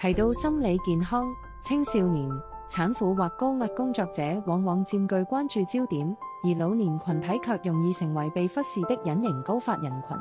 提到心理健康，青少年、產婦或高壓工作者往往佔據關注焦點，而老年群體卻容易成為被忽視的隱形高發人群。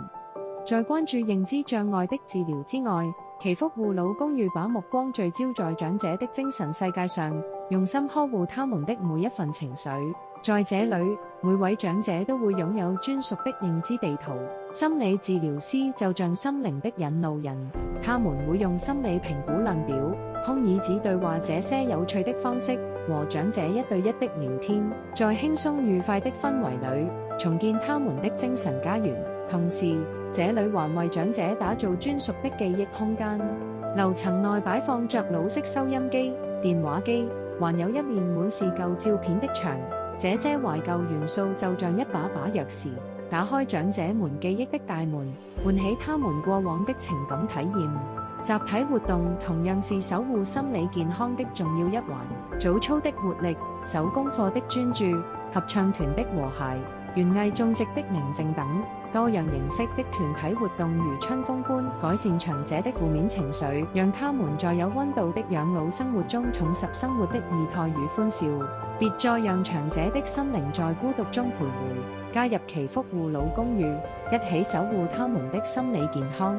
在關注認知障礙的治療之外，祈福護老公寓把目光聚焦在長者的精神世界上，用心呵護他們的每一份情緒。在這裡，每位長者都會擁有專屬的認知地圖。心理治療師就像心靈的引路人，他們會用心理評估量表、空椅子對話這些有趣的方式，和長者一對一的聊天，在輕鬆愉快的氛圍裡，重建他們的精神家園。同時，這裡還為長者打造專屬的記憶空間。樓層內擺放着老式收音機、電話機，還有一面滿是舊照片的牆。這些懷舊元素就像一把把鑰匙，打開長者們記憶的大門，喚起他們過往的情感體驗。集體活動同樣是守護心理健康的重要一環。早操的活力、手工課的專注、合唱團的和諧、園藝種植的寧靜等多樣形式的團體活動如春風般改善長者的負面情緒，讓他們在有溫度的養老生活中重拾生活的意態與歡笑。別再讓長者的心靈在孤獨中徘徊，加入祈福護老公寓，一起守護他們的心理健康。